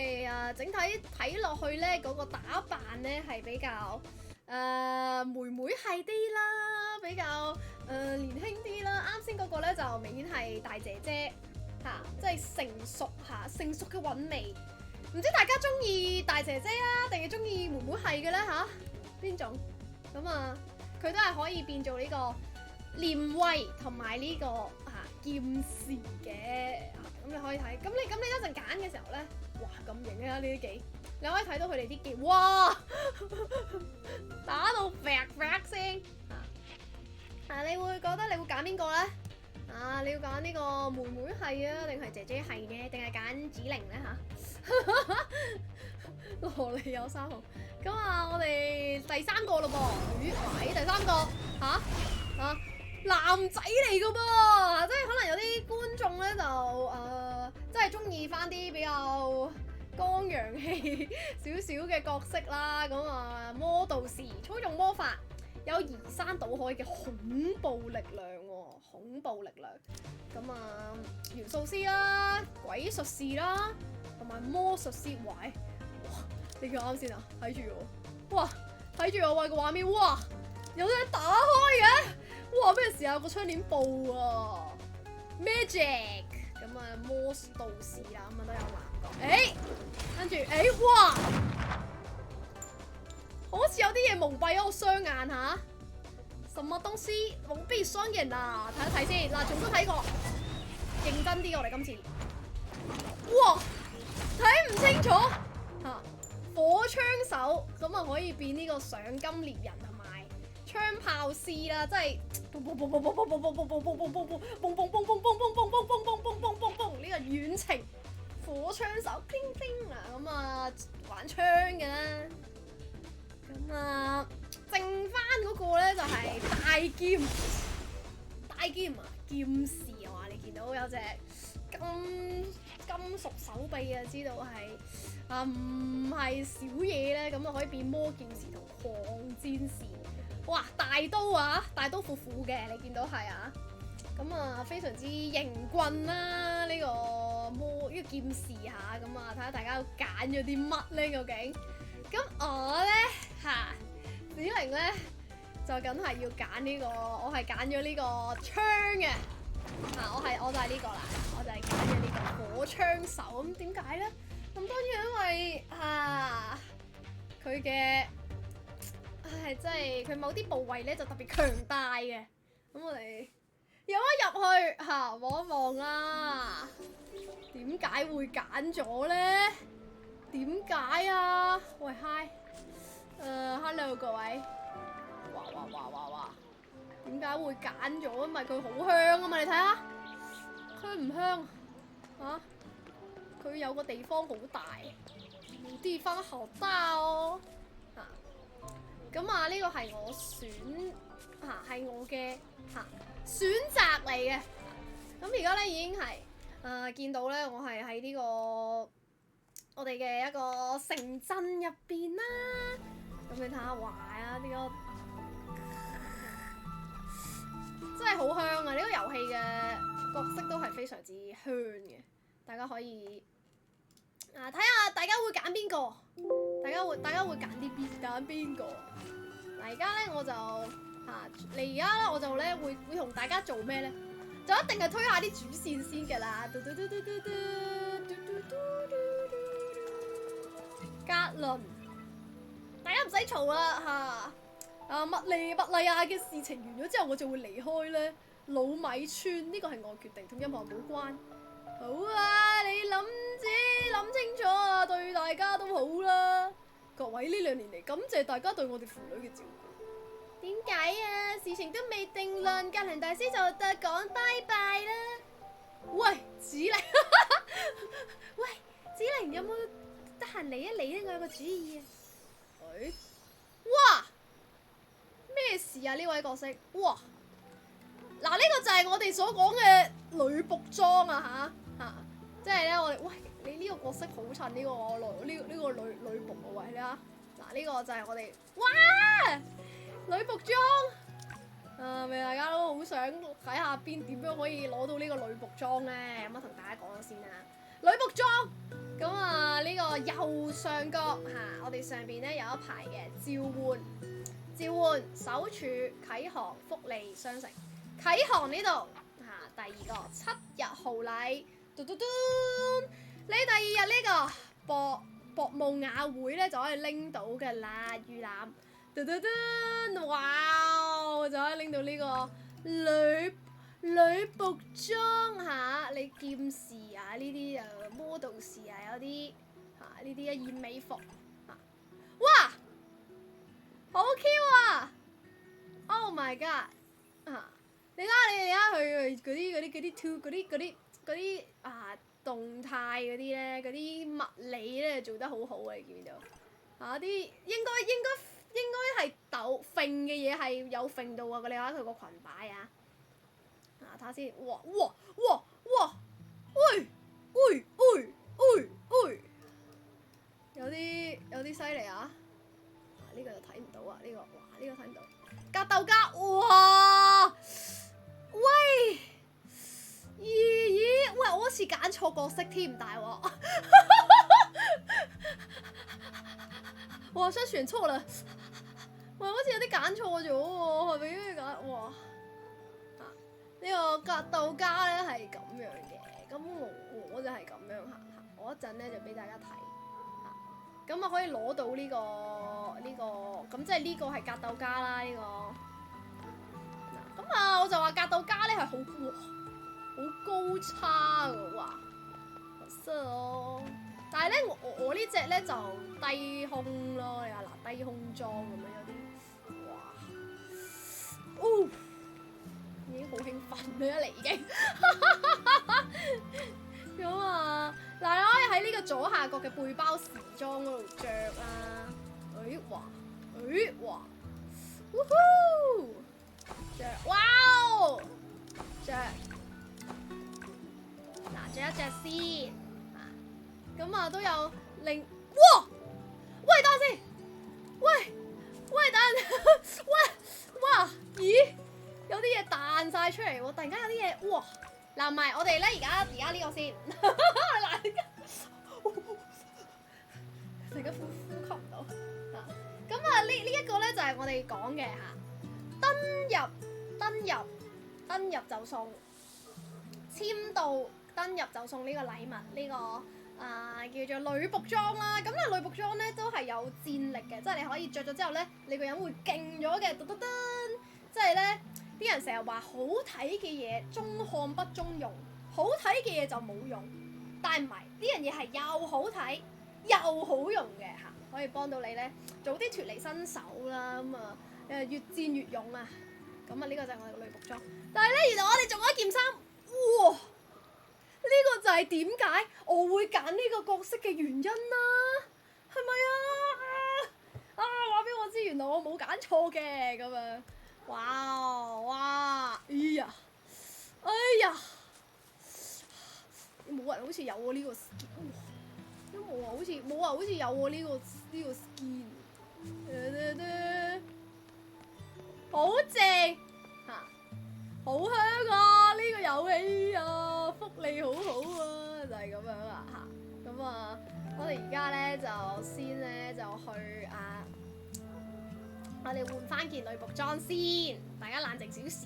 為整體睇落去咧，嗰個打扮咧係比較妹妹係啲啦，比較年輕啲啦。啱先嗰個咧就明顯係大姐姐嚇，即係成熟嘅韻味。唔知大家中意大姐姐啊，定係中意妹妹係嘅咧嚇？邊種？咁佢都係可以變做呢個念威同埋呢個劍士嘅。咁你可以睇，咁你一陣揀嘅時候咧，哇咁型啊！呢啲技，你可以睇到佢哋啲技，哇打到啪啪聲你會覺得你會揀邊個咧？你要揀呢個妹妹係啊，定係姐姐係呢？定係揀子玲咧嚇？蘿莉有3號，咁我哋第3個咯噃，第3個男仔嚟㗎噃，即係可能有啲觀眾咧就真係中意翻啲比較剛陽氣少少嘅角色啦。咁魔道士操縱魔法，有移山倒海嘅恐怖力量喎，恐怖力量。咁元素師啦、鬼術士啦，同埋魔術師。哇！你叫啱先啊，睇住我，哇！睇住我喂個畫面，哇！有得打開嘅。哇！咩事啊？個窗簾布啊 ，Magic 咁魔道士啦，都有男角。跟住哇！好似有啲嘢蒙蔽咗我雙眼嚇。什麼東西蒙蔽雙眼啊？睇一睇先。仲都睇過，認真啲我哋今次。哇！睇唔清楚火槍手咁可以變呢個賞金獵人同埋槍炮師啦，即係呢個遠程火槍手，玩槍嘅啦。剩翻嗰個咧就係大劍劍士啊！你見到有隻金屬手臂啊，知道係唔係小嘢咧？咁可以變魔劍士同狂戰士。哇！大刀闊闊嘅，你見到係非常之型棍啦！呢個劍士嚇，睇下大家揀咗啲乜咧？究竟？咁我咧子玲咧就梗係要揀呢個，我係揀咗呢個槍嘅。我就係呢個啦，我就係揀咗呢個火槍手。咁點解咧？咁當然因為佢嘅即係佢某啲部位咧就特別強大嘅。咁我哋有一入去望一望啦。點解會揀咗咧？點解啊？喂 ，Hi，hello 各位。哇！點解會揀咗？因為佢好香啊嘛，你睇下，香唔香佢有個地方好大，地方好大哦。咁呢個係我係我嘅選擇嚟嘅。咁而家咧已經係見到咧，我係喺呢個我哋嘅一個城鎮入邊啦。咁你睇下，哇呢個真係好香啊！呢個遊戲嘅角色都係非常之香嘅，大家可以睇下大家會揀邊個，大家會揀邊個？而家咧我就而家咧我就咧會同大家做咩咧？就一定係推下啲主線先㗎啦。格倫，大家唔使嘈啦麥莉亞嘅事情完咗之後，我就會離開咧老米村。呢個係我決定，同任何人冇關。好啊，你諗清楚啊，對大家都好啦。各位呢2年嚟，感謝大家對我哋父女嘅照顧。點解啊？事情都未定論，格倫大師就得講拜拜啦。喂，子玲，喂，子玲有冇得閒嚟一嚟咧？我有個主意啊。哇！咩事啊？呢位角色，哇！呢個就係我哋所講嘅女僕裝即係咧我哋喂，你呢個角色好襯呢個女僕啊！喂，你睇下，呢個就係我哋哇女僕裝咪大家都好想睇下點樣可以攞到呢個女僕裝咧。咁同大家講咗先啦，女僕裝咁啊，呢個右上角我哋上邊咧有一排嘅召喚、首儲、啟航、福利商城。啟航呢度第二個7日豪禮，嘟嘟嘟，你第2日呢個博慕雅會咧就可以拎到嘅啦，預覽，嘟嘟嘟，哇，就可以拎到呢個女僕裝你劍士呢啲model 士有啲呢啲燕尾服哇，好 Q 啊 ！Oh my god！ 你睇下佢嗰啲動態嗰啲咧，嗰啲物理咧做得好好啊！你見唔見到啲應該係揈嘅嘢係有揈到啊！你睇下佢個裙擺睇下先，哇！喂！有啲犀利啊！呢個就睇唔到啊！呢個睇唔到。格鬥家，哇！喂！咦！喂！我好似揀錯角色添，大鑊！我好像選錯了。喂，好似有啲揀錯咗喎，係咪應該揀？哇！呢個格鬥家咧係咁樣嘅，咁我就係咁樣行，我一陣咧就俾大家睇，咁可以攞到呢個，咁即係呢個係格鬥家啦，呢個，咁我就話格鬥家咧係好高差㗎，哇，好色哦！但係咧我呢隻咧就低胸咯，你話嗱低胸裝咁樣有啲，哇，哦！已經好興奮啦，已經咁嗱，你可以喺呢個左下角嘅背包時裝嗰度着啦。哇，嗚呼，着，哇哦，着一着先，咁都有哇，喂，等陣先，喂，等陣，哇，咦？有啲嘢彈晒出嚟喎！突然間有啲嘢，哇！嗱，唔係我哋咧，而家呢個先，突然間呼吸唔到。咁呢一個咧就係我哋講嘅登入就送簽到，登入就送呢個禮物，呢個叫做女僕裝啦。咁女僕裝咧都係有戰力嘅，即係你可以着咗之後咧，你個人會勁咗嘅，噔，即係咧。啲人成日話好睇嘅嘢中看不中用，好睇嘅嘢就冇用，但係唔係呢樣嘢係又好睇又好用嘅可以幫到你咧早啲脫離新手啦，咁越戰越勇啊！咁呢個就係我哋嘅女僕裝，但係咧原來我哋仲有一件衫，哇！呢個就係點解我會揀呢個角色嘅原因啦，係咪話俾我知，原來我冇揀錯嘅咁樣。哇！哎呀！冇人好似有喎呢個 skin， 都冇話好似有喎呢個 skin， 好正好香啊！呢個遊戲福利好好啊，就係咁樣咁我哋而家咧就先咧就去我哋換翻件女僕裝先，大家冷靜少少。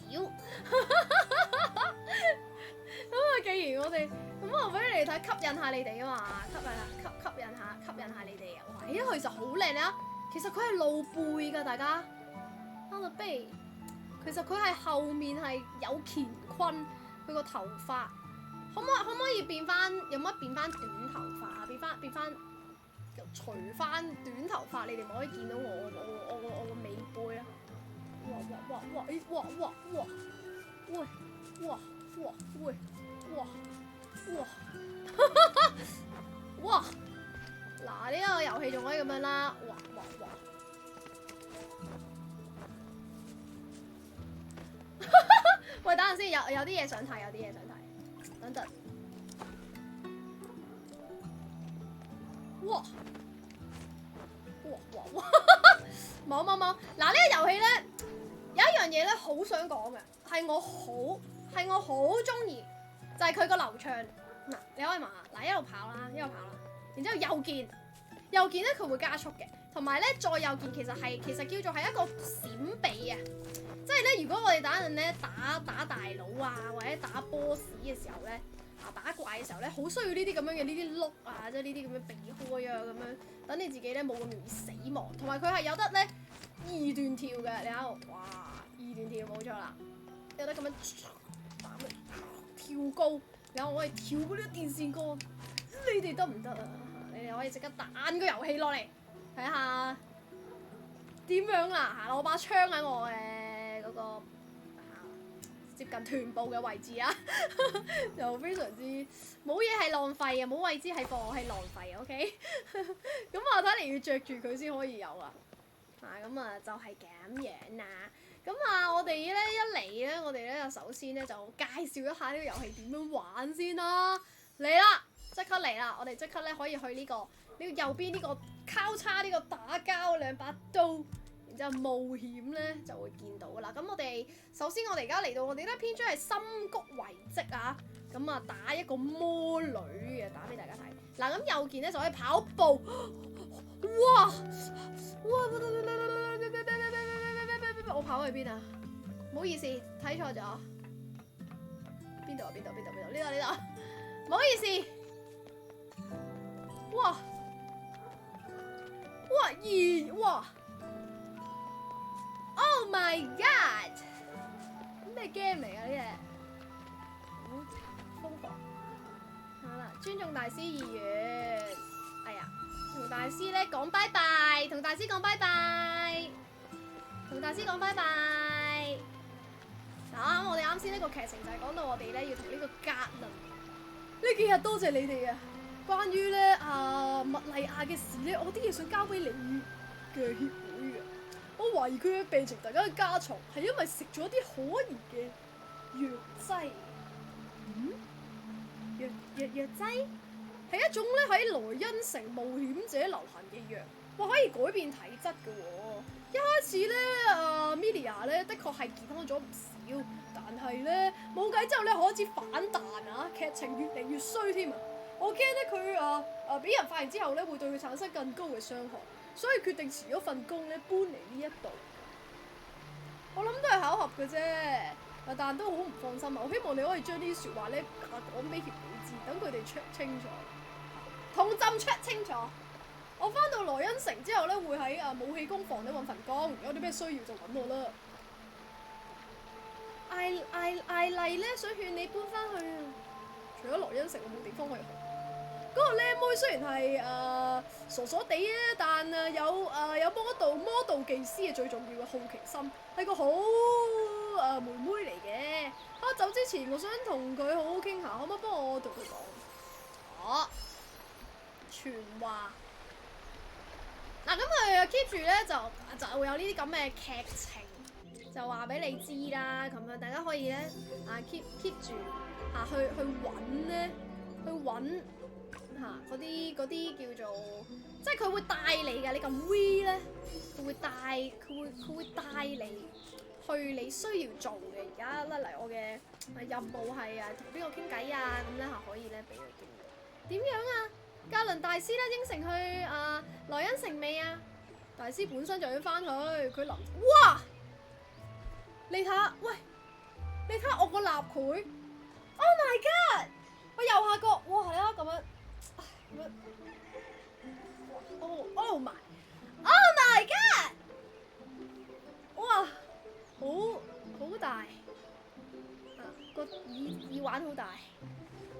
既然我哋我俾你哋睇，吸引下你哋啊嘛，吸引下你哋啊！哇，其實好靚啊！其實佢係露背㗎，大家。睇下背，其實佢係後面係有乾坤，佢個頭髮可唔可以變翻？有乜變翻短頭髮？變翻？除翻短頭髮，你哋咪可以見到我個尾背啊！哇！嗱，呢個遊戲仲可以咁樣啦！哇！喂，等陣先，有啲嘢想睇，等陣。哇！冇，嗱，呢個遊戲咧有一樣嘢咧好想講嘅，係我好中意，就係佢個流暢。嗱，你可以望下，嗱，一路跑啦，然之後右鍵咧佢會加速嘅，同埋咧再右鍵其實叫做係一個閃避啊！即係咧，如果我哋打人咧打大佬啊，或者打 boss 嘅時候咧，打怪嘅時候咧，好需要呢啲咁樣嘅呢啲碌啊，即係呢啲咁樣避開啊，咁樣等你自己咧冇咁容易死亡。同埋佢係有得咧二段跳嘅，你睇下，哇，二段跳冇錯啦，有得咁樣跳高，然後我哋跳嗰啲電線杆，你哋得唔得啊？你哋可以即刻彈個遊戲落嚟睇下點樣啦！攞把槍喺我嘅嗰個接近臀部嘅位置啊，就非常之冇嘢係浪費啊，冇位置係放係浪費 ，OK？ 咁我睇嚟要着住佢先可以有啊！咁啊就係咁樣啦。咁我哋咧一嚟咧，我哋咧就首先咧就介紹一下呢個遊戲點樣玩先啦。嚟啦，即刻嚟啦！我哋即刻咧可以去呢個右邊呢個交叉呢個打交兩把刀，然之後冒險咧就會見到噶啦。咁我哋首先我哋而家嚟到我哋咧編咗係深谷遺跡啊。咁啊打一個魔女嘅，打俾大家睇。嗱，咁右鍵咧就可以跑步。哇！我跑去邊啊？唔好意思，睇錯咗。邊度？呢度。唔好意思。哇！哇 ！Oh my god！ 咩 game 嚟啊？呢隻好瘋狂。好啦，尊重大師2月。哎呀，同大師咧講拜拜，同大師講拜拜。嗱，我哋啱先呢個劇情就係講到我哋咧要同呢個格倫呢幾日多謝你哋啊！關於咧麥麗亞嘅事咧，我啲嘢想交俾你嘅協會嘅。我懷疑佢嘅病情大家嘅加重係因為食咗啲可疑嘅藥劑。藥劑係一種咧喺萊茵城冒險者流行嘅藥，話可以改變體質嘅喎。一開始咧Milia 咧的確係健康咗唔少，但係咧冇計之後咧開始反彈啊，劇情越嚟越衰添啊！我驚咧佢俾人發現之後咧會對佢產生更高嘅傷害，所以決定辭咗份工咧搬嚟呢一度。我諗都係巧合嘅啫，但都好唔放心啊！我希望你可以將呢啲説話咧講俾協會知，等佢哋 check 清楚，同朕 check 清楚。我翻到萊茵城之後咧，會喺武器工房咧揾份工，有啲咩需要就揾我啦。艾麗咧想勸你搬翻去啊！除咗萊茵城，我冇地方可以去。嗰個靚妹雖然係傻傻地啊，但有魔道技師嘅最重要嘅好奇心，係個好妹妹嚟嘅。走之前，我想同佢好好傾下，可唔可以幫我同佢講？傳話。嗱，咁佢 keep 住咧就會有呢啲咁嘅劇情，就話俾你知啦。咁樣大家可以咧keep 住去揾咧，去揾嗰啲叫做，即係佢會帶你嘅。你撳 V 咧，佢會帶你去你需要做嘅。而家咧嚟我嘅任務係同邊個傾偈啊？咁咧可以咧俾佢傾。點樣啊？格倫大師咧應承去萊茵城未啊？大師本身就要翻去，佢哇！你睇下，喂，你睇下我個立繪 ，Oh my god！ 我右下角，哇係啊咁樣，Oh my god！ 哇，好大，個耳環好大，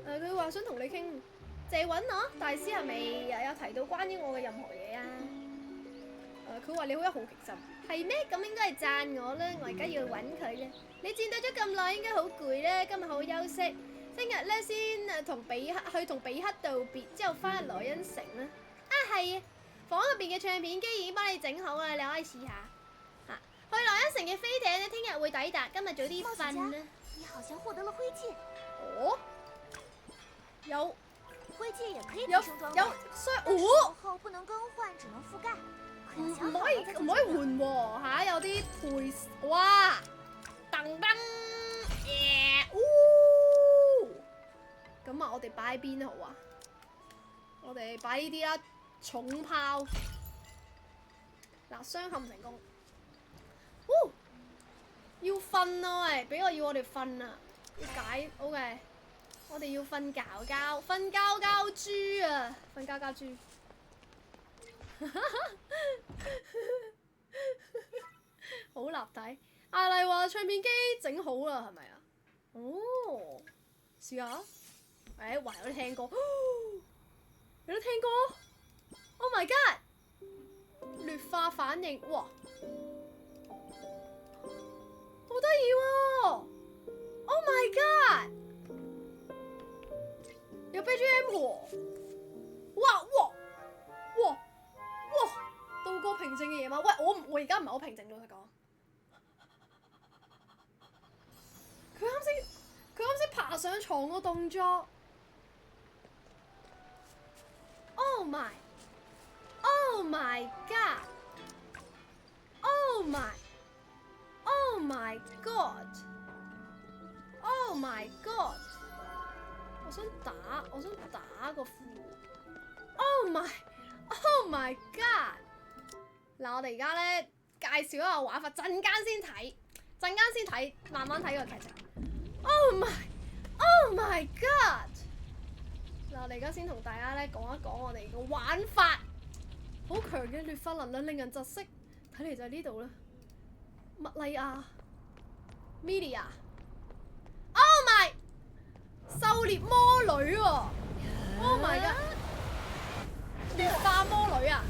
佢話想同你傾。借揾我，大師係咪有提到關於我嘅任何嘢啊？佢話你好有好奇心，係咩？咁應該係讚我啦，我而家要揾佢啦。你戰鬥咗咁耐，應該好攰啦，今日好休息，聽日咧先同比克道別，之後翻去萊茵城啦。係啊，房入邊嘅唱片機已經幫你整好啦，你可以試下。去萊茵城嘅飛艇咧，聽日會抵達，今日早啲瞓啦。你好像獲得了徽劍。哦，有。徽劍也可以提升裝備，但使用後不能更換，只能覆蓋。唔可以換喎，有啲配哇，噔噔，咁我哋擺喺邊好啊？我哋擺呢啲啦，重炮。嗱，雙陷成功。要瞓啊喂，俾我哋瞓啊，要解 OK。我哋要瞓覺覺，瞓覺覺豬啊，瞓覺覺豬。好立體。艾麗話唱片機整好啦，係咪啊？哦，試下。誒，哇！有啲聽歌，有啲聽歌。Oh my god！ 劣化反應，哇，好得意喎 ！Oh my god！ 有 BGM 喎，哇！度過平靜嘅夜晚。喂，我而家唔係好平靜，老實講。佢啱先爬上床個動作。Oh my god! Oh my god! Oh my god! 我想打個褲。Oh my god！ 嗱，我哋而家咧介紹一下玩法，陣間先睇，慢慢睇個劇情。Oh my god！ 嗱，我哋而家先同大家咧講一講我哋個玩法。好強嘅劣化能量令人窒息，睇嚟就係呢度啦。麥麗亞 ，Media。Oh my！ 狩獵魔女喎 ！Oh my god！ 劣化魔女啊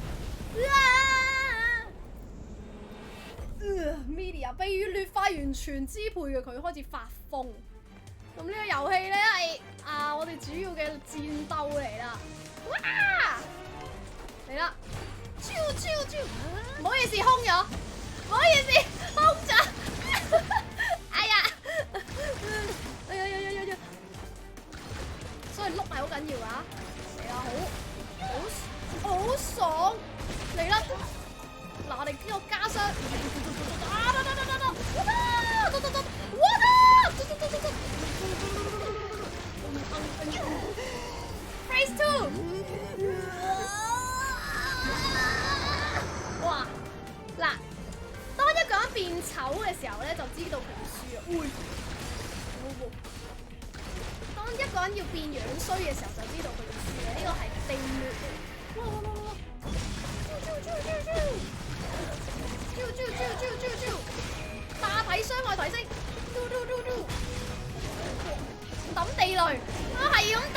！Media 被劣化完全支配嘅佢開始發瘋。咁呢個遊戲咧係我哋主要嘅戰鬥嚟啦。哇！嚟啦！超！唔好意思，空咗。唔好意思，空咗。哎呀！所以碌係好緊要啊！嚟啦，好爽！嚟啦！嗱，我哋呢個加傷。Phase 2。哇！嗱，當一個人變醜嘅時候咧，就知道佢要輸啊！當一個人要變樣衰嘅時候，就知道佢要輸嘅，呢個係定律嚟。哇！大體傷害提升。抌地雷，我係咁抌。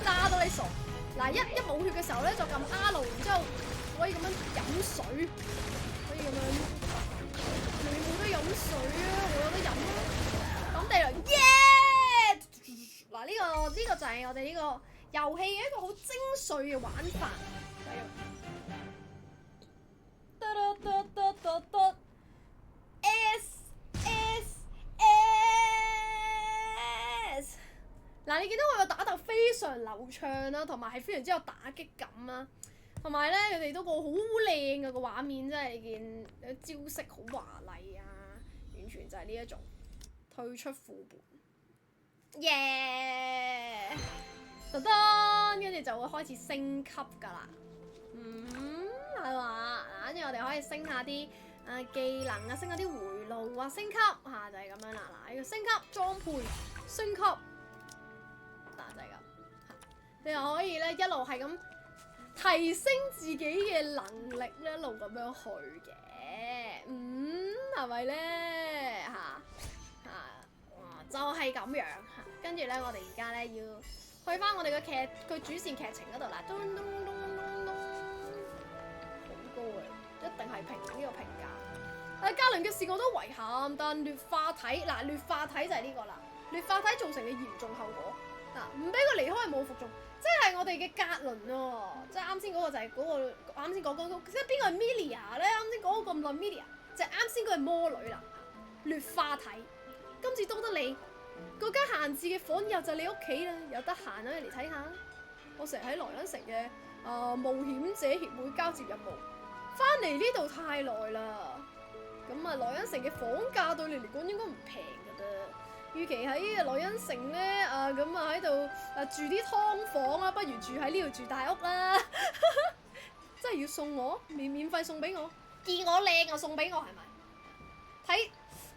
炸到你傻！嗱，一冇血嘅時候咧，就撳 R， 然之後可以咁樣飲水，可以咁樣。你冇得飲水啊，我有得飲啊！抌地雷，耶！嗱，呢個就係我哋呢個遊戲嘅一個好精髓嘅玩法。嗱，你見到佢個打鬥非常流暢啦，同埋係非常之有打擊感啦，同埋咧佢哋都個好靚嘅個畫面，真係你見招式好華麗啊，完全就係呢一種退出副本，耶！噔噔，跟住就會開始升級㗎啦，係嘛？跟住我哋可以升下啲技能啊，升下啲回路啊，升級嚇就係咁樣啦。嗱，要升級裝配，升級。就係咁，你又可以咧一路係咁提升自己嘅能力咧，一路咁樣去嘅，係咪咧就係咁樣嚇。跟住咧，我哋而家咧要去翻我哋嘅佢主線劇情嗰度啦，咚咚咚咚咚，好高嘅，一定係評呢個評價。嘉倫嘅事我都遺憾，但劣化體就係呢個啦，劣化體造成嘅嚴重後果。唔俾佢離開係冇服眾，即係我哋嘅格倫喎，即係啱先嗰個就係嗰個啱先講嗰個，即係邊個係 Melia 咧？啱先講咗咁耐 Melia，就係啱先嗰個係魔女啦，劣化體。今次多得你嗰間閒置嘅房又就你屋企啦，有得閒可以嚟睇下。我成日喺萊茵城嘅冒險者協會交接任務，翻嚟呢度太耐啦。咁萊茵城嘅房價對你嚟講應該唔平㗎啦。與其喺萊茵城咧咁喺度住啲劏房啊，不如住喺呢度住大屋啦。真係要送我，免費送俾我，見我靚就送俾我係咪？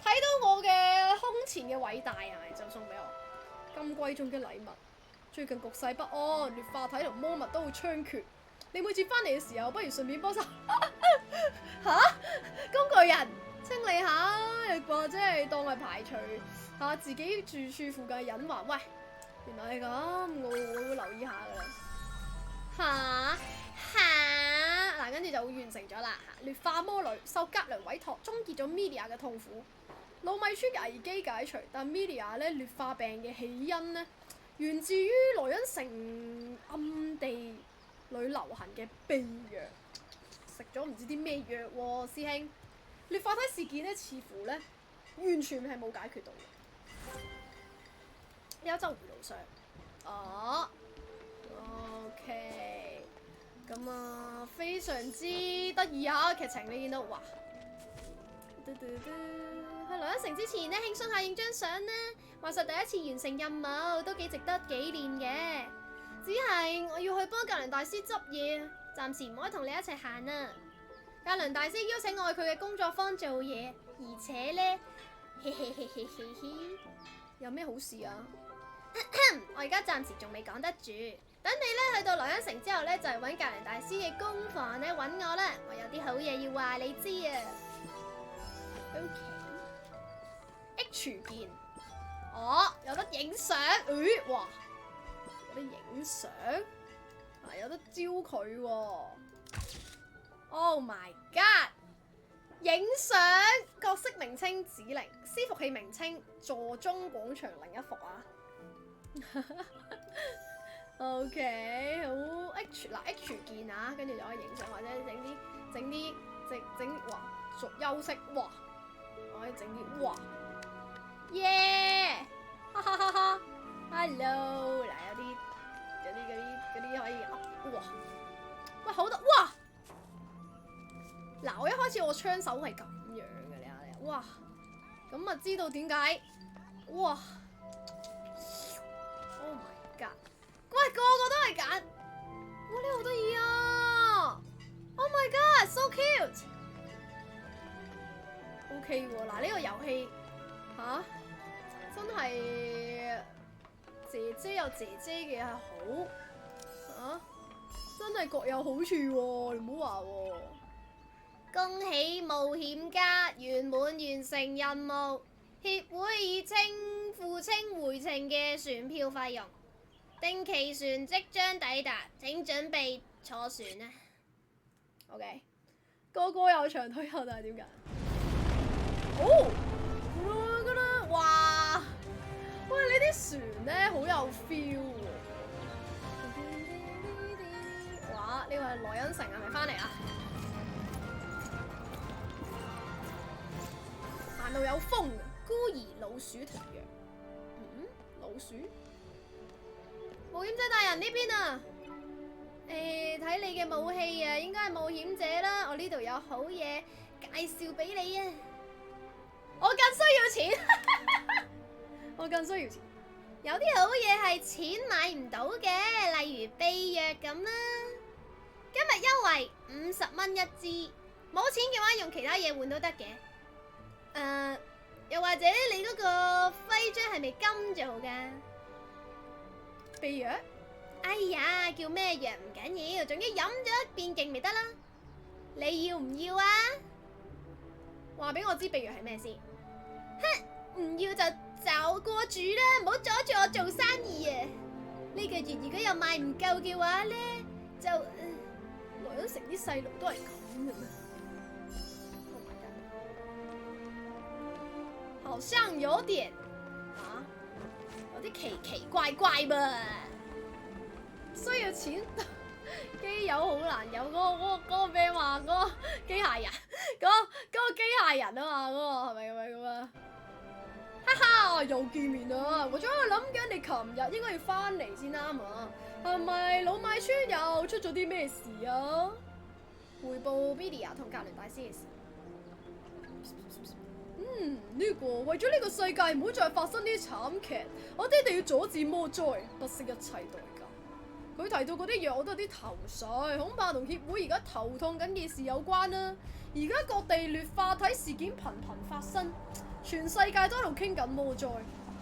睇到我嘅胸前嘅偉大係咪就送俾我？咁貴重嘅禮物，最近局勢不安，劣化體同魔物都會猖獗。你每次翻嚟嘅時候，不如順便幫手嚇工具人清理下，亦或者係當係排除下自己住處附近嘅隱患。喂，原來係咁，我會留意下噶啦。嗱，跟住就會完成咗啦。劣化魔女受格良委託，終結咗 Melia 嘅痛苦。老米村嘅危機解除，但 Melia 咧劣化病嘅起因呢，源自於萊茵城暗地裏流行嘅秘藥，食咗唔知啲咩藥喎，師兄。劣化體事件咧，似乎咧完全係冇解決到嘅。幽州回路上，OK，咁非常之得意啊！劇情你見到，哇！去萊茵城之前呢，輕鬆下影張相啦。話實第一次完成任務，都幾值得紀念嘅。只係我要去幫格倫大師執嘢，暫時唔可以同你一齊行啊。格倫大師邀請我去佢嘅工作坊做嘢，而且呢，有咩好事啊？我而家暫時仲未講得住，等你呢去到萊茵城之後呢，就係揾格倫大師嘅工房呢揾我啦。我有啲好嘢要話你知啊。OK，H 鍵，有得影相，哇，有得影相，有得招佢喎。Oh my god！ 影相角色名稱指令，伺服器名稱座中廣場另一幅啊。OK， 好 H 鍵啊，跟住就可以影相或者整啲哇，休息哇，我可以整啲哇，耶！哈哈哈哈 ！Hello， 嗱有啲可以哇，喂好多哇！嗱，我一開始我槍手係咁樣嘅，你睇，哇，咁知道點解？哇 ！Oh my god！ 喂，個個都係揀，哇，呢個好得意啊 ！Oh my god，so cute！ OK 喎，嗱呢個遊戲真係姐姐有姐姐嘅係好，真係各有好處喎，你唔好話喎。恭喜冒險家圓滿完成任務，協會已付清回程嘅船票費用，定期船即將抵達，請準備坐船啦。OK， 個個有長腿後，但係點解？哇！喂，呢啲船咧好有 feel 喎。哇！呢個係萊茵城係咪翻嚟啊？行路有風，孤兒老鼠同樣。老鼠？冒險者大人呢邊啊？睇你嘅武器啊，應該係冒險者啦。我呢度有好嘢介紹俾你啊！我更需要錢，我更需要錢。有啲好嘢係錢買唔到嘅，例如秘藥咁啦。今日優惠50蚊一支，冇錢嘅話用其他嘢換都得嘅。又或者你嗰個徽章係咪金做噶？秘藥？哎呀，叫咩藥唔緊要，總之飲咗變勁咪得啦。你要唔要啊？話俾我知秘藥係咩先？哼，唔要就走過住啦，唔好阻住我做生意啊！呢個月如果又賣唔夠嘅話咧，就萊茵城啲細路都係咁嘅咩？好像有點有啲奇怪噃，需要錢。機友好難有嗰個咩話？嗰個機械人，嗰個機械人啊嘛，嗰個係咪咁啊？哈哈，又見面啦！我仲喺度諗緊，你琴日應該要翻嚟先啱啊？係咪老米村又出咗啲咩事啊？匯報 Melia 同格倫大師嘅事。為咗呢個世界唔好再發生啲慘劇，我哋一定要阻止魔災，不惜一切代價。佢提到嗰啲藥我都有啲頭緒，恐怕同協會而家頭痛緊嘅事有關啦。而家各地劣化體事件頻頻發生，全世界都喺度傾緊魔災。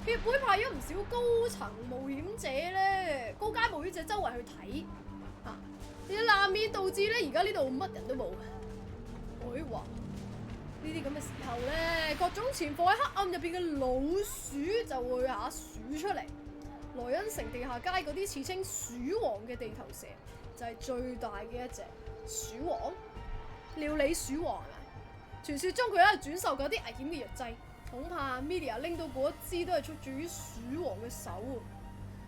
協會派咗唔少高層冒險者咧，高階冒險者周圍去睇，而難免導致咧而家呢度乜人都冇。我話呢啲咁嘅時候咧，各種潛伏喺黑暗入邊嘅老鼠就會鼠出嚟。萊恩城地下街嗰啲自稱鼠王嘅地頭蛇，就係最大嘅一隻鼠王，料理鼠王啊！傳說中佢喺度轉售嗰啲危險嘅藥劑，恐怕 Media 拎到嗰一支都係出自於鼠王嘅手啊！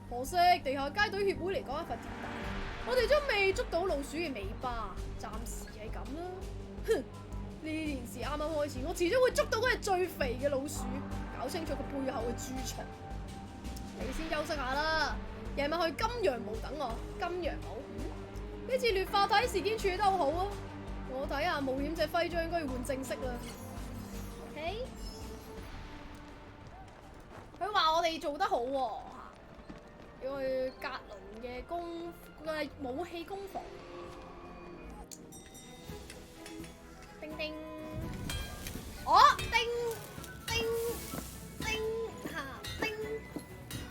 可惜地下街對協會嚟講一塊鐵板，我哋都未捉到老鼠嘅尾巴，暫時係咁啦。哼！呢件事啱啱開始，我遲早會捉到嗰隻最肥嘅老鼠，搞清楚佢背後嘅蛀蟲。你先休息下啦，夜晚去金羊毛等我。金羊毛？呢次劣化體事件處理得好好啊！我睇下冒險者徽章應該要換正式啦。OK， 佢話我哋做得好喎，要去格倫嘅武器工房。叮叮，叮叮叮下叮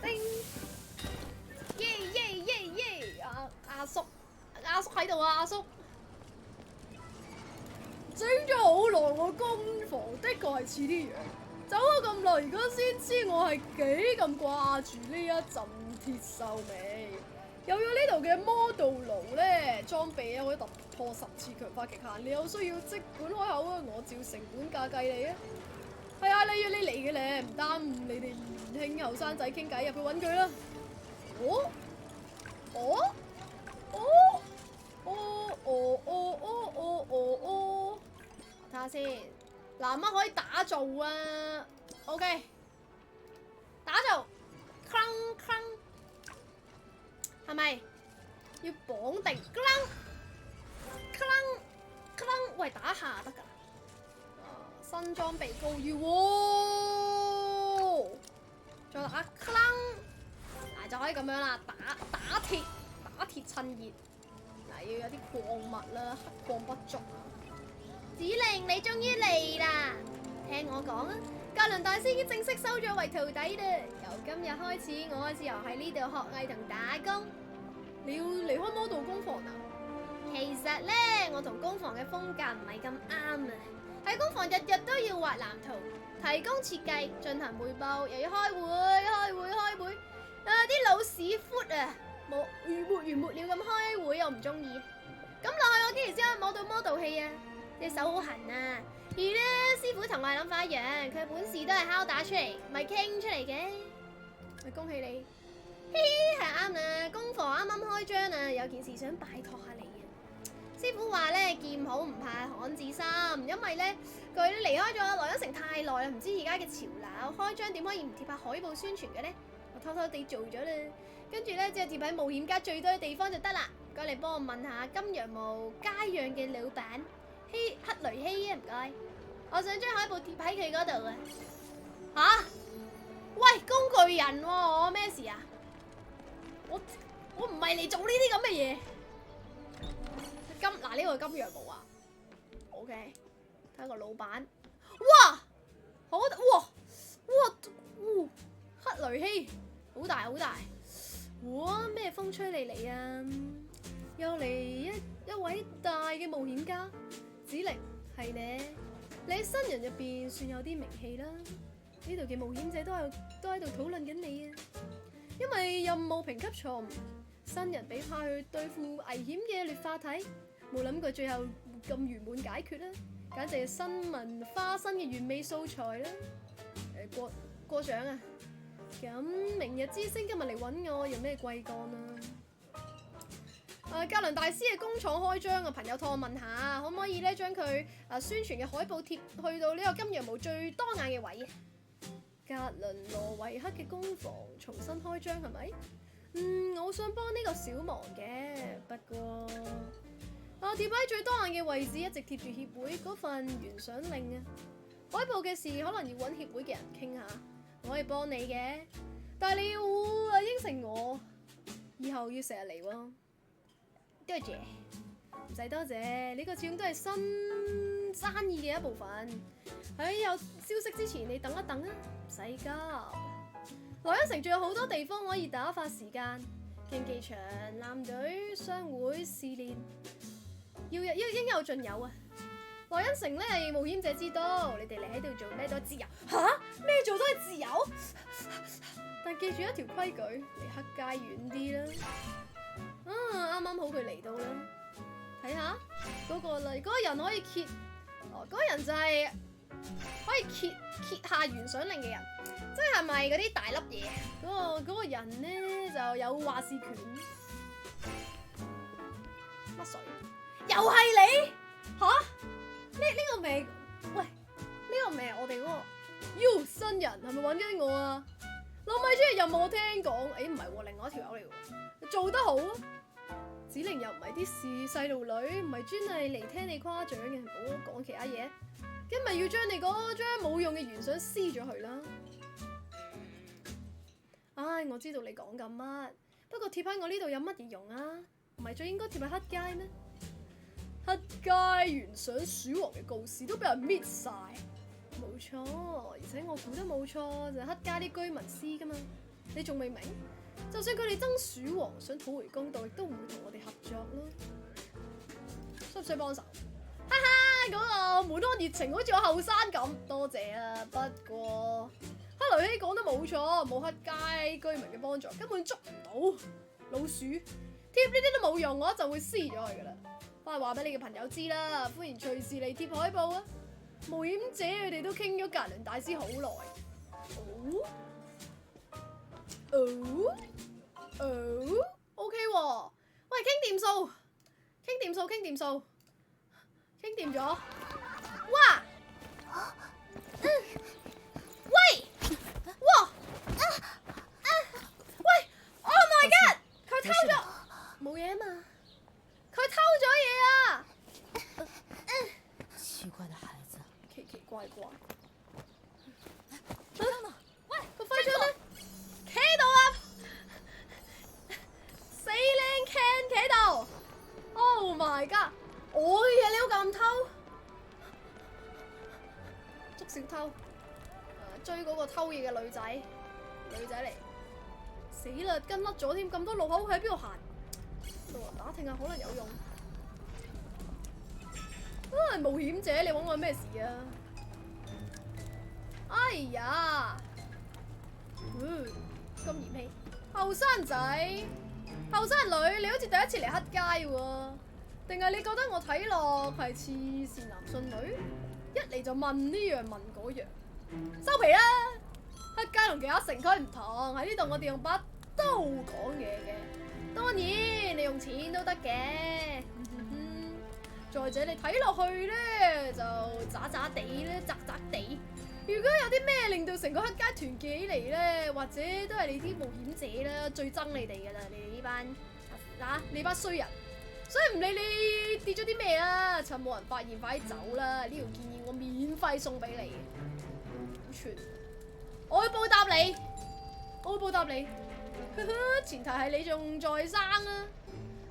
叮，耶耶耶耶！阿叔喺度啊，阿叔整咗好耐，我工房的確係似啲樣，走咗咁耐，而家先知我係幾咁掛住呢一陣鐵鏽味。有咗呢度嘅魔導爐咧，裝備可以突破10次強化極限。你有需要即管開口啊，我照成本價計你啊。係啊，你嚟嘅咧，唔耽誤你哋年輕後生仔傾偈，入去揾佢啦。睇下先，嗱，乜可以打造啊 ？OK， 打造，係咪要綁定？喂，打下得㗎。新裝備高於喎，再打嗱就可以咁樣啦。打鐵趁熱，嗱要有啲礦物啦，黑礦不足啊。子玲，你終於嚟啦！聽我講啊，格倫大師已經正式收咗為徒弟啦。由今日開始，我自由喺呢度學藝同打工。你要離開魔道工房啊？其實咧，我同工房嘅風格唔係咁啱啊。喺工房日日都要畫藍圖、提供設計、進行匯報，又要開會。啲老屎忽啊，沒完沒了咁開會，我唔中意。咁落去我竟然先摸到魔道器啊，隻手好痕啊！而咧師傅同我諗法一樣，佢本事都係敲打出嚟，唔係傾出嚟嘅。恭喜你！嘻嘻，係啱啦，工房啱啱開張啊，有件事想拜託下你啊。師傅話咧，劍好唔怕巷子深，因為咧佢離開咗萊恩城太耐啦，唔知而家嘅潮流開張點可以唔貼下海報宣傳嘅咧？我偷偷地做咗啦，跟住咧只係貼喺冒險家最多嘅地方就得啦。唔該，你幫我問下金羊毛佳釀嘅老闆克雷希啊，唔該，我想將海報貼喺佢嗰度啊。吓？喂，工具人喎，我咩事啊？我唔係嚟做呢啲咁嘅嘢。嗱呢個金羊毛啊 ，OK， 睇下個老闆，哇，好克雷希，好大，哇，咩風吹你嚟啊？又嚟一位大嘅冒險家，子玲係咧，你喺新人入邊算有啲名氣啦。呢度嘅冒險者都喺度討論緊你啊，因為任務評級錯誤，新人被派去對付危險嘅劣化體，冇諗過最後咁圓滿解決啦，簡直係新聞花生嘅完美素材啦。過獎啊！咁明日之星今日嚟揾我，有咩貴幹啊？格倫大師嘅工廠開張啊，朋友託我問下，可唔可以咧將佢宣傳嘅海報貼去到呢個金羊毛最多眼嘅位啊？格倫羅維克嘅工房重新開張係咪？我好想幫呢個小忙嘅，不過貼喺最多眼嘅位置，一直貼住協會嗰份懸賞令啊！海報嘅事可能要揾協會嘅人傾下，我可以幫你嘅，但係你要應承我，以後要成日嚟喎。多謝，唔使多謝，呢個始終都係新生意嘅一部分。喺有消息之前，你等一等啊，唔使急。萊茵城仲有好多地方可以打發時間，競技場、艦隊、商會、試練，應有盡有啊！萊茵城咧係冒險者之都，你哋嚟喺度做咩都自由。吓？咩做都係自由？但記住一條規矩，離黑街遠啲啦。啱啱好佢嚟到啦，睇下嗰個啦，嗰個人可以揭，嗰個人就係可以揭下懸賞令嘅人，即係咪嗰啲大粒嘢？嗰個人咧就有話事權。乜水？又係你？吓？呢個名，喂，呢個名我哋嗰個新人係咪揾緊我啊？糯米豬任務我聽講，唔係喎，另外一條友嚟喎，做得好啊！子玲又唔係啲細路女，唔係專係嚟聽你誇獎嘅，唔好講其他嘢。今日要將你嗰張冇用嘅懸賞撕咗佢啦！唉，我知道你講緊乜，不過貼喺我呢度有乜嘢用啊？唔係最應該貼喺黑街咩？黑街懸賞鼠王嘅告示都俾人搣晒，冇錯，而且我估得冇錯，就係黑街啲居民撕噶嘛，你仲未明？就算佢哋憎鼠王想討回公道，亦都唔會同我哋合作咯。需唔需要幫手？哈哈，嗰個滿腔熱情好似我後生咁，多謝啊。不過克雷希講得冇錯，冇黑街居民嘅幫助，根本捉唔到老鼠。貼呢啲都冇用，我一陣會撕咗佢噶啦。翻去話俾你嘅朋友知啦，歡迎隨時嚟貼海報啊！冒險者佢哋都傾咗格倫大師好耐。OK 喎，喂，傾掂數，傾掂咗。哇！喂！哇！喂 ！Oh my god！ 佢偷咗，冇嘢啊嘛。佢偷咗嘢啊！奇怪的孩子，奇怪怪。喂，個徽章咧，企喺度啊！死靚 can 企喺度 ！Oh my god！ 我嘅嘢你都咁偷？捉小偷，追嗰個偷嘢嘅女仔嚟，死啦，跟甩咗添，咁多路口喺邊度行？打聽下可能有用。冒險者，你揾我咩事啊？哎呀，咁嫌棄，後生仔、後生女，你好似第一次嚟黑街喎，定係你覺得我睇落係似善男信女？一嚟就問呢樣問嗰樣，收皮啦！黑街同其他城區唔同，喺呢度我哋用把刀講嘢嘅。當然，你用錢都得嘅。再者，你睇落去咧就渣渣地咧，窄窄地。如果有啲咩令到成個黑街團結起嚟咧，或者都係你啲冒險者啦，最憎你哋噶啦，你哋呢班你班衰人。所以唔理你跌咗啲咩啊，趁冇人發現，快啲走啦！呢條建議我免費送俾你。好串，我會報答你。前提係你仲在生啊！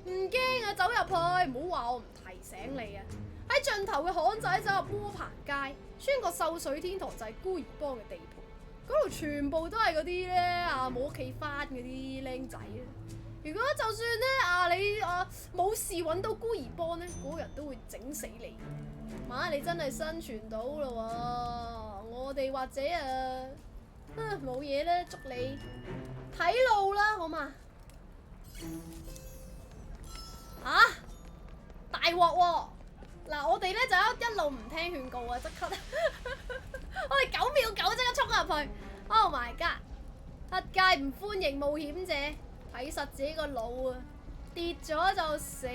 唔驚啊，走入去，唔好話我唔提醒你啊！喺盡頭嘅巷仔走入窩棚街，穿過秀水天堂就係孤兒幫嘅地盤，嗰度全部都係嗰啲咧冇屋企返嗰啲僆仔啊！如果就算咧你冇事揾到孤兒幫咧，嗰個人都會整死你。萬一你真係生存到啦喎，我哋或者冇嘢啦，祝你睇路啦，好嘛？大鑊喎！嗱，我哋咧就一路唔聽勸告啊，即刻我哋9秒9即刻衝入去。Oh my god！ 黑街唔歡迎冒險者，睇實自己個腦啊！跌咗就死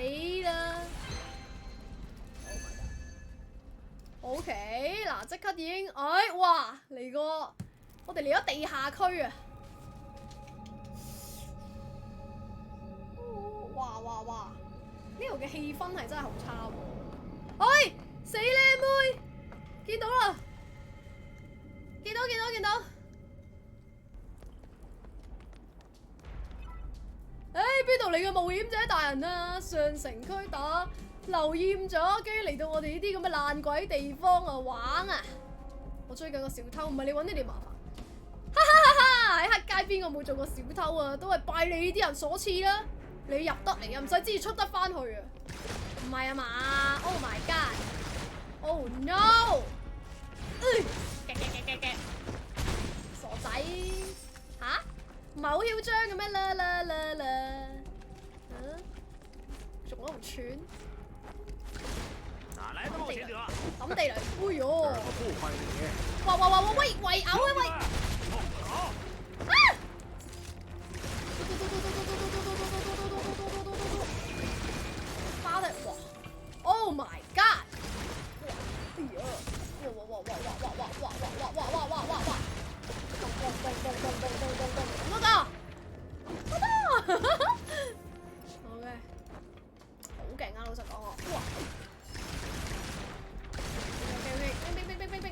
啦！ Oh my god！ OK， 嗱，即刻已經，哇嚟過，我哋嚟咗地下區啊！哇！呢度嘅氣氛係真係好差喎！死靚妹，見到啦！見到。邊度嚟嘅冒險者大人啊？上城區打留厭咗，居然嚟到我哋呢啲咁嘅爛鬼地方啊玩啊！我追緊個小偷，唔係你揾呢條麻煩。哈哈哈！喺黑街邊個冇做過小偷啊？都係拜你呢啲人所賜啦。你入得嚟啊，唔使知出得翻去啊！唔係啊嘛 ？Oh my god！Oh no！傻仔吓？唔係好囂張嘅咩？啦！仲攞條串？哪來的冒險者？抌地雷！哎呦！不歡迎你。哇！喂，圍毆啊喂！好。啊！花的哇 ！Oh my god！ 哎呀！哇！咁多個，好嘅，好勁啊！老實講我，哇！冰，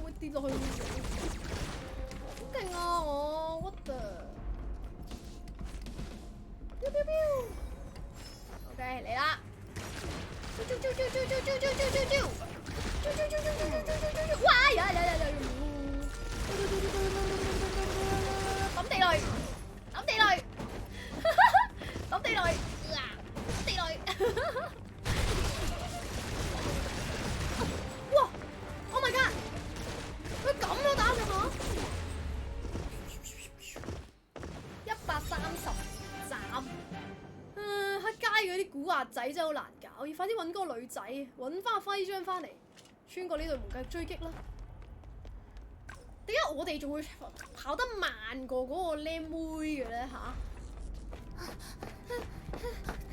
會跌落去會死，好勁啊我 ，what the？ OK 嚟啦！哇呀！抌地雷！哇 ！Oh my god！ 佢咁都打上我，130斬。黑街嗰啲古惑仔真係好難搞，要快啲揾嗰個女仔，揾翻個徽章翻嚟，穿過呢度門繼續追擊啦。點解我哋仲會跑得慢過嗰個靚妹嘅咧吓？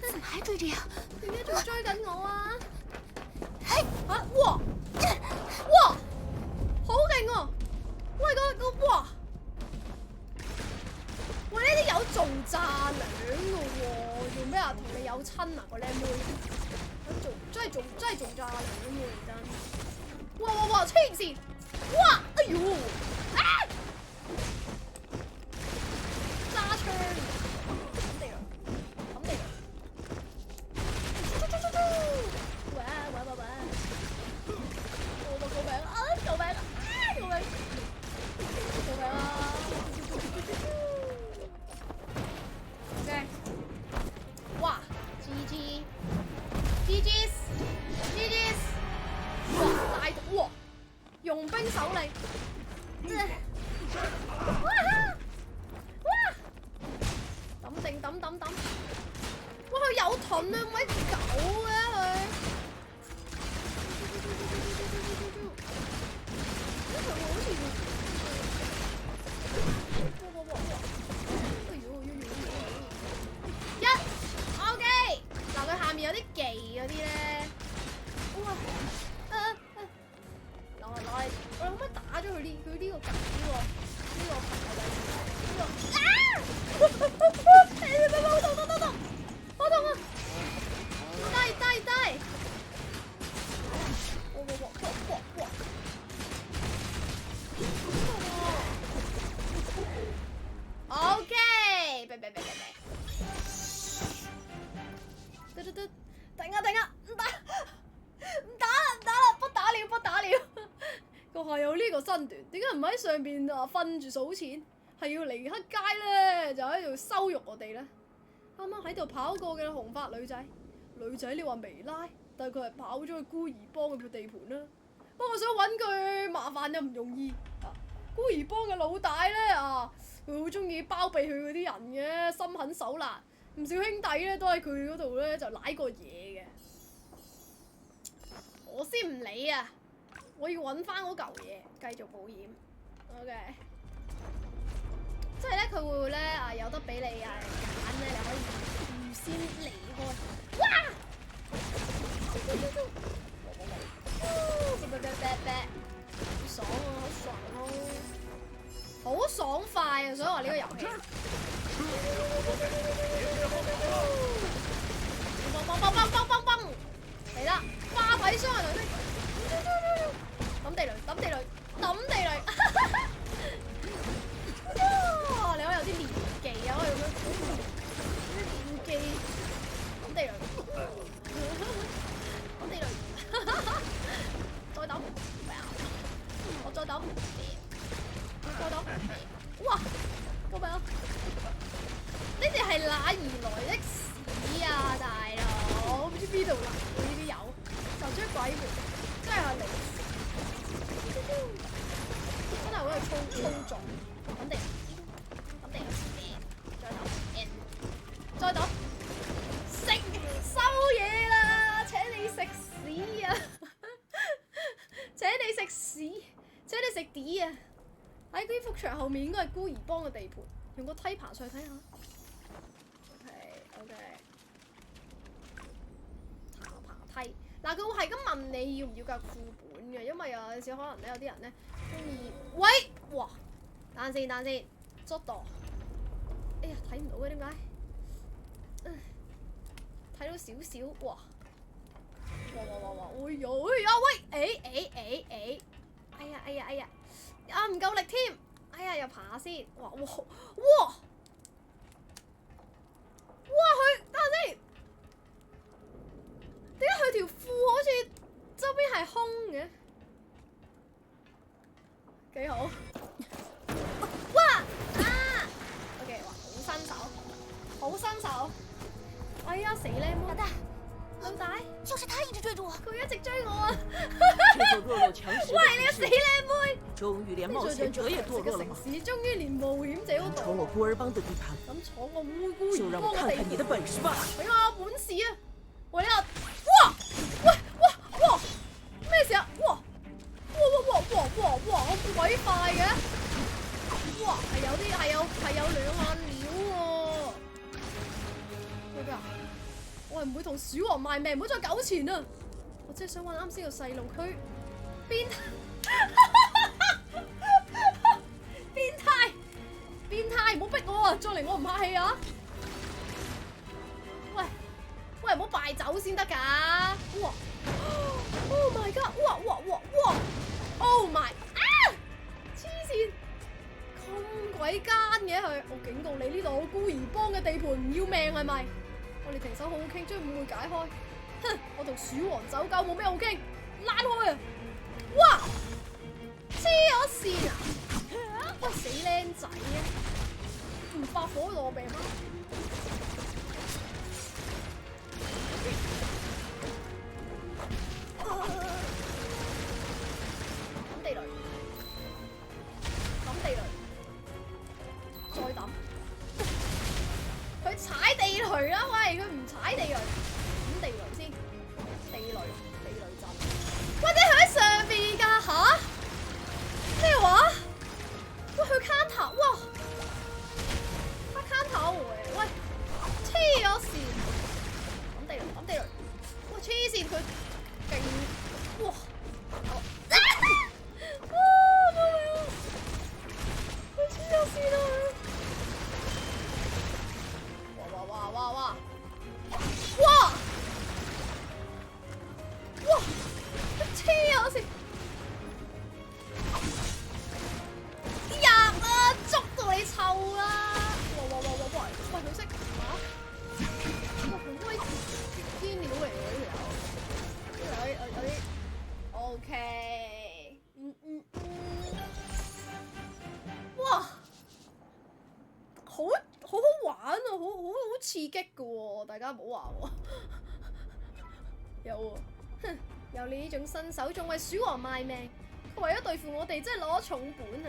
怎麼還追這樣？點解仲追緊我啊？哎！嚇！哇！好勁喎！喂，哇！喂，呢啲有做炸兩嘅喎，做咩啊？同你有親啊個靚妹？真係做炸兩嘅喎，而家。哇！黐線！哇！哎呦！啊！揸槍！抌地雷！哇！救命啊！救命啊！OK， 哇 GG's， 哇大哇傭兵手令，哇抌定抌，哇佢有盾啊，咪狗嘅佢。OK， 嗱佢下面有啲技嗰啲咧，哇！攞嚟，我哋可唔可以打咗佢呢個計呢個朋友仔？好痛啊！低！哇！OK， 停啊！唔打啦！不打了。個下有呢個身段，點解唔喺上邊啊瞓住數錢？係要嚟黑街咧，就喺度羞辱我哋咧。啱啱喺度跑過嘅紅髮女仔你話微拉，但係佢係跑咗去孤兒幫嘅地盤啦。不過我想揾佢麻煩又唔容易。孤兒幫嘅老大咧佢好中意包庇佢嗰啲人嘅，心狠手辣。唔少兄弟咧都喺佢嗰度咧就舐過嘢嘅。我先唔理啊！我要揾翻嗰嚿嘢，繼續保險。OK， 即係咧佢會咧有得俾你揀咧，你可以預先離開。哇！好爽快啊！所以話呢個遊戲。嚟啦！化體傷人頭先，抌地雷！而來的屎啊，大佬！唔知邊度嚟喎呢啲友，就將鬼門真係離譜，真係好有操作，肯定，再揼，收嘢啦！請你食屎啊！請你食屎，請你食啲啊！喺呢幅牆後面應該係孤兒幫嘅地盤，用個梯爬上去睇下。OK， 爬梯。嗱，佢會係咁問你要唔要夠副本嘅，因為有陣時可能咧有啲人咧中意。喂，哇！等先，捉到。哎呀，睇唔到嘅點解？睇到少少，哇！哎呀，喂！哎呀！啊，唔夠力添！哎呀，又爬下先。哇！佢等下先，點解佢條褲好似周邊係空嘅？幾好。哇！OK， 好新手。哎呀，死靚妹！老大，就是他一直追住我，佢一直追我啊！这座弱肉强食的喂，你個死靚妹！终于连冒险者也堕落了吗？城市終於連冒險者都闖我孤兒幫的地盤，咁闖我孤就讓我兒幫嘅地盤，看看你的本事吧！俾我本事啊！喂，你話，哇！咩事啊？哇！咁鬼快嘅！哇，係有兩眼料喎！咩㗎？我係唔會同鼠王賣命，唔好再糾纏啊！我真係想揾啱先個細路區，變態，唔好逼我啊！再嚟我唔客氣啊！喂，唔好敗走先得㗎！哇 ！Oh my god！哇 ！Oh my！ 啊！黐線，咁鬼奸嘅佢！我警告你，呢度孤兒幫嘅地盤唔要命係咪？我哋停手好好傾，將誤會解開。哼！我同鼠王走狗冇咩好傾，躝開啊！哇！黐咗線啊！喂，死僆仔啊！唔發火攞命嗎？抌地雷，再抌。佢踩地雷啦，喂！佢唔踩地雷，抌地雷先。地雷陣。喂，你喺上邊㗎吓？咩話？喂，佢 counter， 哇！他 counter 我誒，喂！黐咗線。抌地雷。喂，黐線佢勁，哇！佢黐咗線啊！哇！佢黐咗線。捉到你臭啦！喂，佢識嚇？哇，好威堅料嚟喎呢條友，有啲 OK， 哇，好玩啊，好刺激㗎喎，大家唔好話喎，有喎，哼，有你呢種新手仲為鼠王賣命，佢為咗對付我哋真係攞重本啊！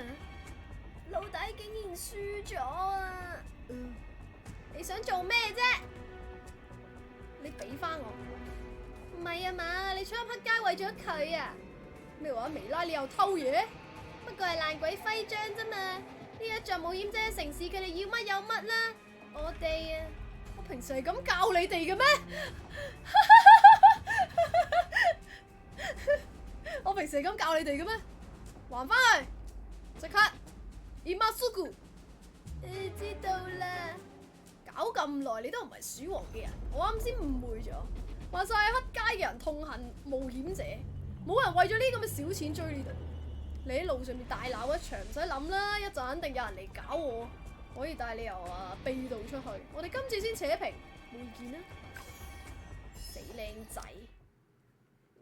老大竟然輸咗啊！你想做咩啫？你俾翻我。唔係啊嘛，你出一匹街為咗佢啊？咩話？微拉你又偷嘢？不過係爛鬼徽章啫嘛。呢一座冒險者城市佢哋要乜有乜啦。我哋啊，我平時係咁教你哋嘅咩？我平時係咁教你哋嘅咩？還翻去，即刻！伊馬蘇古，知道啦。搞咁耐你都唔係鼠王嘅人，我啱先誤會咗。話晒黑街嘅人痛恨冒險者，冇人為咗呢咁嘅小錢追呢度。你喺路上面大鬧一場，唔使諗啦，一陣肯定有人嚟搞我。可以帶你由秘道出去。我哋今次先扯平，冇意見啦。死靚仔，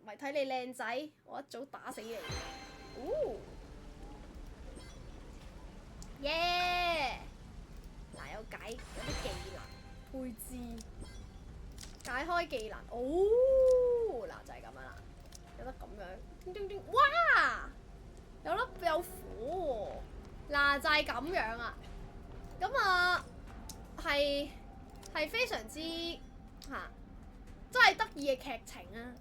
唔係睇你靚仔，我一早打死你。哦！耶！嗱，有啲技能，解開技能，哦，嗱就係咁樣啦，有得咁樣，叮叮叮，哇，有粒有火喎，嗱就係咁樣啊，咁啊係非常之嚇，真係得意嘅劇情啊！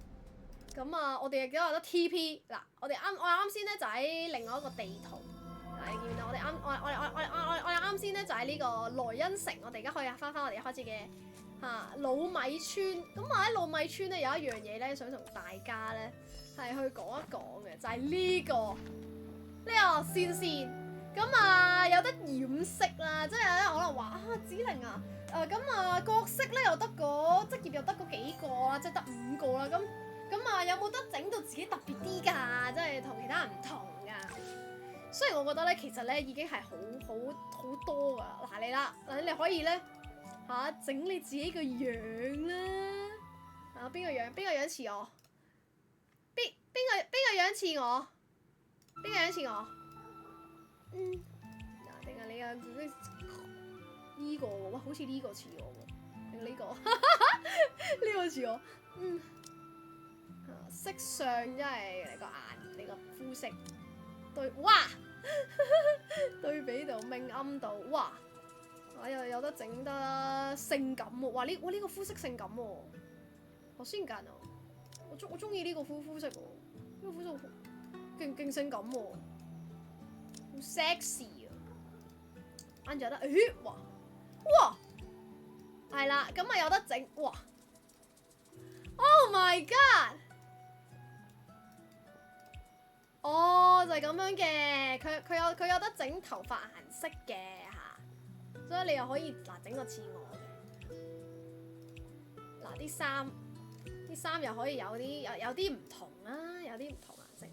咁啊，我哋亦都有得 TP 嗱，我啱先咧就喺另外一個地圖。你見到我哋啱先咧就喺呢個萊茵城，我哋而家可以翻我哋一開始嘅老米村。咁我喺老米村咧有一樣嘢咧想同大家咧係去講一講嘅，就係呢個線線。咁啊有得染色啦，即係咧可能話啊子玲啊咁啊角色咧又得職業又得嗰幾個啦，即係得5個啦。咁啊有冇得整到自己特別啲㗎？即係同其他人唔同㗎。雖然我覺得咧，其實咧已經係好多噶啦。嗱你啦，嗱你可以咧整你自己個樣啦。邊個樣似我？邊個樣似我？邊個樣似我？嗱定係你啊？呢個喎，哇好似呢個似我喎，定呢個？呢個似我。色相真係你個顏，你個膚色對，哇！對比度、明暗度，哇！又有得整得性感喎，哇！呢個膚色性感喎，我先揀啊！我中意呢個膚色喎，呢個膚色勁性感喎，好 sexy 啊！跟住有得，哇！係啦，咁啊有得整，哇 ！Oh my god！哦，就係咁樣嘅，佢有得整頭髮顏色嘅嚇，所以你又可以整個似我嘅。嗱啲衫又可以有啲唔同啦，有啲唔同顏色。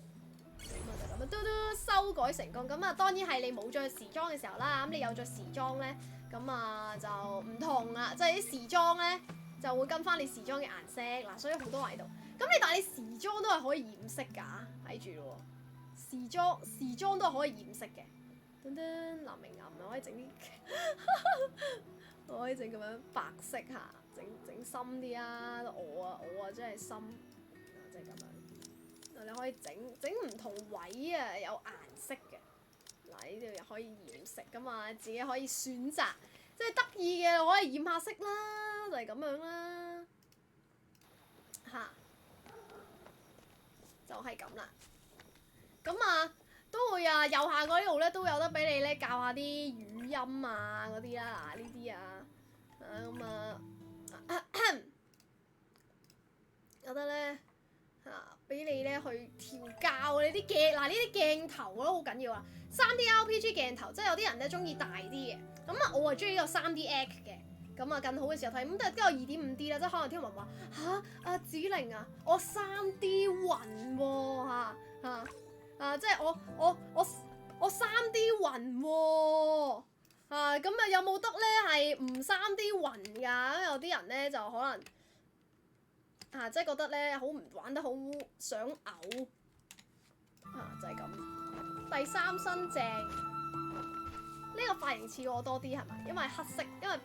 咁啊就咁樣，嘟修改成功。咁啊當然係你冇着時裝嘅時候啦，咁你有着時裝咧，咁啊就唔同啦，即係啲時裝咧就會跟翻你時裝嘅顏色嗱，所以好多喺度。咁但係你時裝都係可以染色㗎，睇住咯。時裝都係可以染色嘅，藍明暗又可以整啲，我可以整咁樣白色嚇，整深啲啊！我啊真係深，即係咁樣。你可以整唔同位啊，有顏色嘅。嗱呢度又可以染色噶嘛，自己可以選擇，即係得意嘅可以染下色啦，就係咁樣啦，嚇，就係咁啦。咁啊，都會啊，右下角呢度咧都有得俾你咧教下啲語音啊嗰啲啦，嗱呢啲啊，咁啊，有得咧俾你咧去調校你啲鏡，嗱呢啲鏡頭都好緊要啊，3D RPG 鏡頭，即係有啲人咧中意大啲嘅，咁啊我係中意呢個 3DX 嘅，咁啊更好嘅時候睇，咁但係都有 2.5D 啦，即係可能天文話阿子玲啊，我 3D 暈喎即係我 3D 暈喎，咁啊有冇得咧係唔 3D 暈㗎？有啲人咧就可能即係覺得咧好唔玩得好想嘔，就係咁。第3身正，呢個髮型似我多啲係咪？因為黑色，因為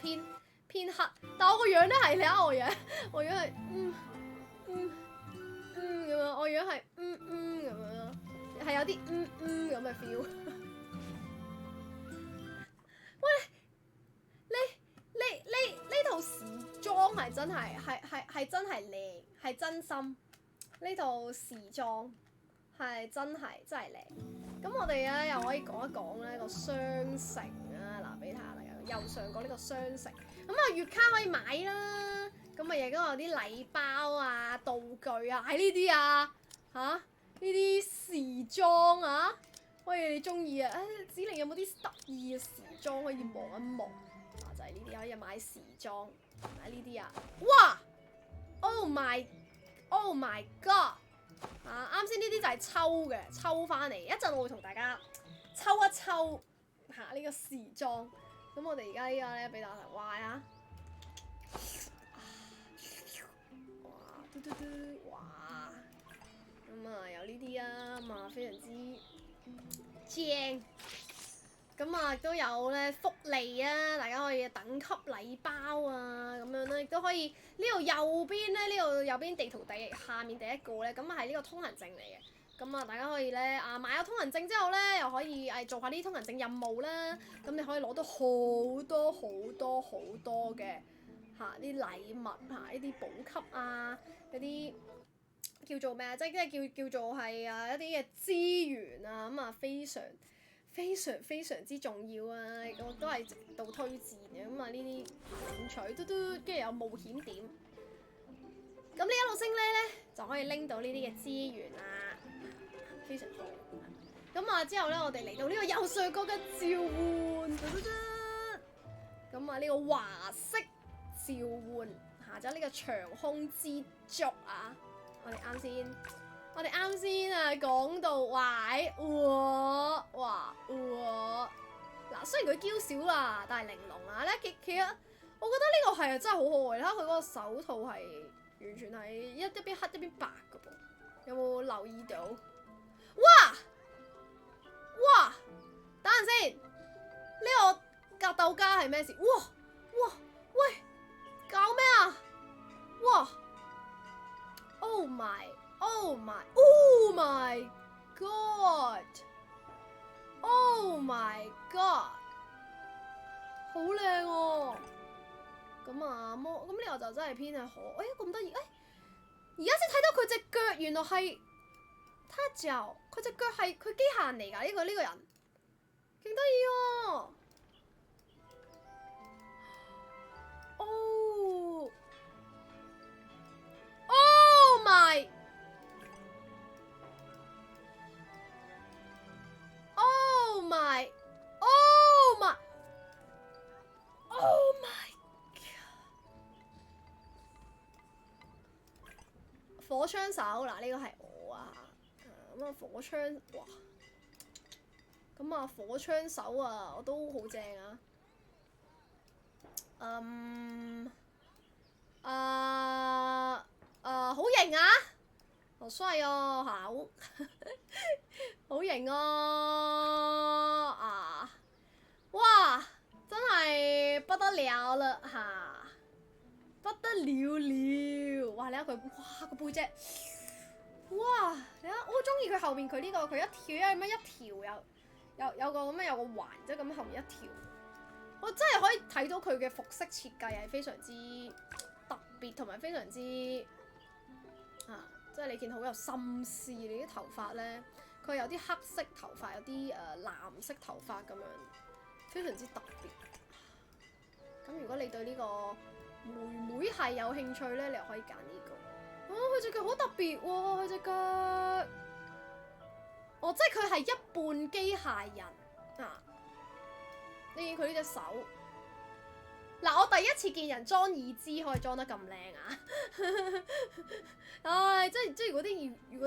偏黑，但我個樣咧係你睇我樣，我樣係咁樣，我樣係咁樣咯。係有啲咁嘅 feel。喂，呢套時裝係真係真係靚，係真心。呢套時裝係真係靚。咁我哋咧又可以講一講咧個商城啊，嗱俾睇下啦，右上角呢個商城。咁啊月卡可以買啦，咁啊亦都有啲禮包啊、道具啊，係呢啲啊嚇。呢啲時裝啊，喂你中意啊？子玲有冇啲得意嘅時裝可以望一望？就係呢啲可以買時裝，買呢啲啊！哇 ！Oh my god！ 啱先呢啲就係抽翻嚟，一陣我會同大家抽一抽呢個時裝。咁我哋而家呢個咧俾大家睇，哇啊！哇！嘟嘟嘟！哇！咁啊有呢啲啊，咁啊非常之正。咁啊都有咧福利啊，大家可以等級禮包啊咁樣咧，亦都可以呢度右邊咧，呢度右邊地圖下面第一個咧，咁係呢個通行證嚟嘅。咁啊，大家可以咧買咗通行證之後咧，又可以做下啲通行證任務啦。咁你可以攞到好多嘅啲禮物呢啲補給啊，一啲叫做咩啊？即係叫做係一啲嘅資源啊，咁啊非常之重要啊！我都係值得推薦嘅。咁啊呢啲領取跟住有冒險點。咁呢一路升呢就可以拎到呢啲嘅資源啊，非常好。咁啊之後咧，我哋嚟到呢個右上角嘅召喚，咁啊呢個華式召喚下咗呢個長空之足啊！我哋啱先啊講到哇嗱，雖然佢嬌小啊，但係玲瓏啊咧，其實我覺得呢個係真係好可愛啦！佢嗰個手套係完全係一邊黑一邊白嘅噃，有冇留意到？哇！等陣先，呢個格鬥家係咩事？哇！喂，搞咩啊？哇 ！Oh my god！好靚喎！咁呢個就真係偏係可，咁得意！而家先睇到佢隻腳，原來係他腳，佢隻腳係佢機械人嚟㗎，呢個人，勁得意喎！火槍手嗱，呢個係我啊，咁啊火槍哇，咁啊火槍手啊，我都好正啊，好型啊，好帥哦，好型哦，哇，真係不得了啦不得了！哇，你睇佢，哇個背脊，哇！你睇，我好中意佢後面佢呢個，佢一條咁樣一條有個咁樣有個環，即係咁後面一條，我真係可以睇到佢嘅服飾設計係非常之特別，同埋非常之即係你見好有心思。你啲頭髮咧，佢有啲黑色頭髮，有啲藍色頭髮咁樣，非常之特別。咁如果你對呢個妹妹係有興趣咧，你又可以揀呢個。佢隻腳好特別喎，佢隻腳，即係佢係一半機械人啊！你見佢呢隻手，嗱，我第一次見人裝義肢可以裝得咁靚啊！即係如果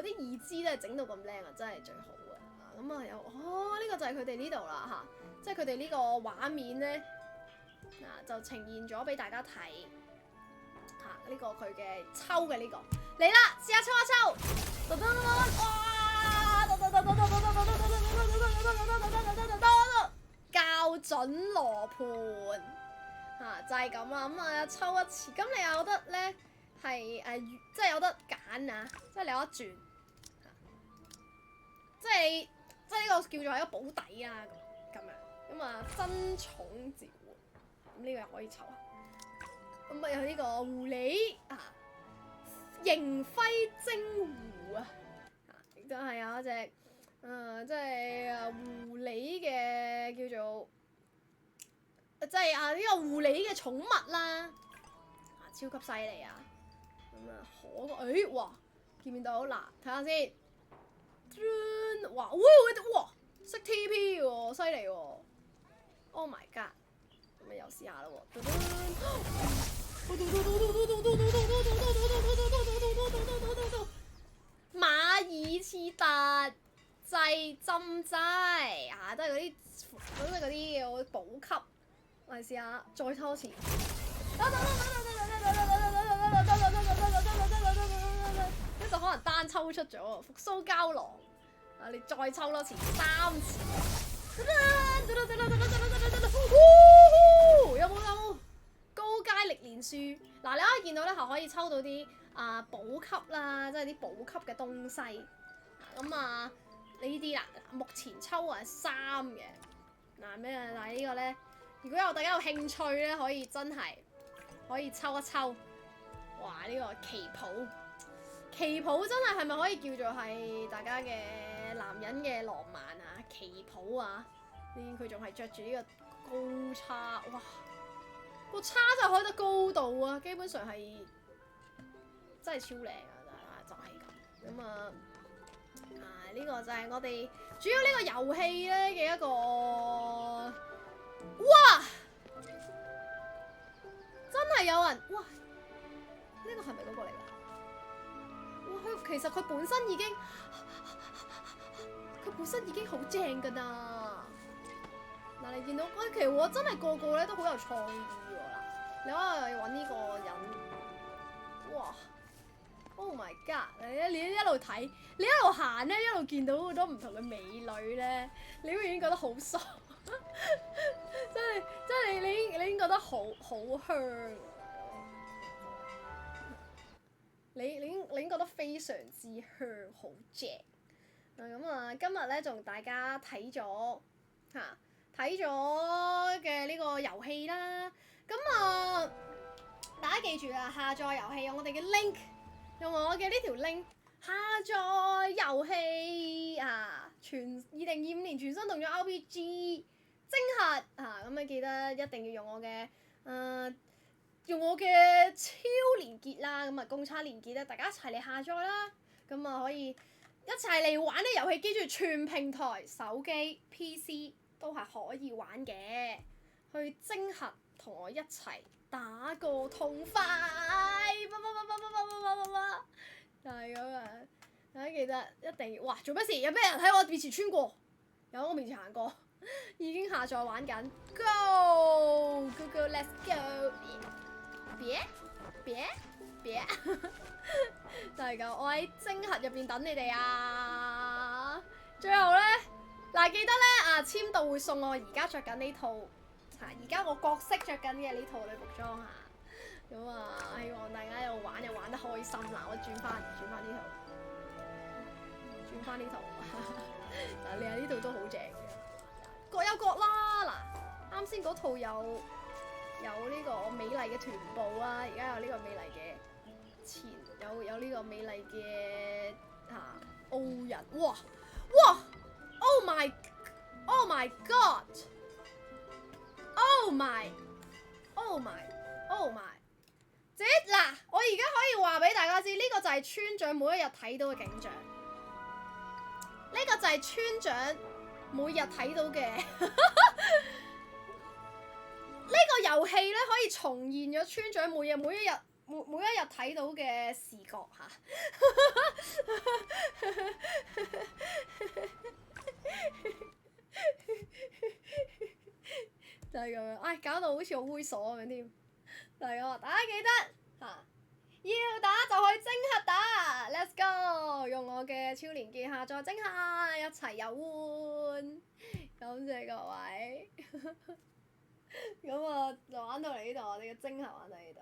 啲義肢咧整到咁靚啊，真係最好啊！咁啊有呢個就係佢哋呢度啦即係佢哋呢個畫面咧。就呈現咗俾大家睇呢個佢嘅抽嘅呢個嚟啦，試下抽一抽，校準羅盤就係咁啦。咁抽一次，咁你又覺得咧係即係有得揀啊，即係你有得轉，即係呢個叫做係一個保底啊咁樣。咁新寵召喚。呢個又可以抽啊！咁有呢個狐狸螢輝精狐亦都係有一隻即係狐狸嘅叫做，即係呢個狐狸嘅寵物啦，超級犀利啊！咁哇，見唔見到？嗱，睇下先，哇，識 TP 喎，犀利喎 ！Oh my god！咁又試下咯喎！馬爾刺特製針劑都係嗰啲補給。我哋試下再抽一次。呢個可能單抽出咗喎，復甦膠囊。你再抽多次，3次。後可以抽到啲補給啦，即係啲補給嘅東西。咁呢啲啦，目前抽係3嘅。咩啊？但係呢個咧，如果大家有興趣咧，可以真係可以抽一抽。哇！呢個旗袍，旗袍真係咪可以叫做係大家嘅男人嘅浪漫啊？旗袍啊！呢佢仲係着住呢個高叉，哇！個叉就開得高度啊，基本上係真係超靚啊！就係咁。呢個就係我哋主要呢個遊戲咧嘅一個，哇！真係有人，哇！呢個係咪嗰個嚟㗎？哇！其實佢本身已經好正㗎啦。嗱，你見到其實我真係個個咧都好有創意喎嗱，你可以揾呢個人，哇！ Oh my god！ 你一路睇，你一路行咧，一路見到好多唔同嘅美女咧，你會已經覺得好爽，真係你已經覺得好香，你已經覺得非常之香，好正。今日咧仲大家睇咗嘅呢個遊戲啦，大家記住啦，下載遊戲用我哋嘅 link。用我嘅呢條 link 下載遊戲2025年全新動作 RPG 精核咁你記得一定要用我嘅超連結啦，公差連結咧，大家一齊嚟下載啦，可以一齊嚟玩呢遊戲，記住全平台手機 PC 都係可以玩嘅，去精核同我一齊打個痛快，就係咁啊！大家記得一定要，哇！做乜事？有咩人喺我面前穿過？有喺我面前行過，已經下載玩緊 ，Go Let's go！ 別，就係咁，我喺精核入邊等你哋啊！最後咧，記得咧簽到會送我而家着緊呢套。而家我角色着緊嘅呢套女服裝希望大家又玩得開心啦！我轉翻呢套，嗱你睇呢套都好正嘅，各有各啦。嗱，啱先嗰套有呢個美麗嘅臀部啦，而家有呢個美麗嘅有呢個美麗嘅傲人，哇 ！Oh my God！ Oh my！ 嗱，我而家可以話俾大家知，呢個就係村長每一日睇到嘅景象。呢個就係村長每日睇到嘅。呢個遊戲咧可以重現咗村長每一日睇到嘅視覺就係咁樣，搞到好似好猥瑣咁樣添。就係咁，大家記得要打就去精核打 ，Let's go！ 用我嘅超連結下載精核，一齊遊玩。感謝各位。就玩到嚟呢度，我哋嘅精核玩到呢度。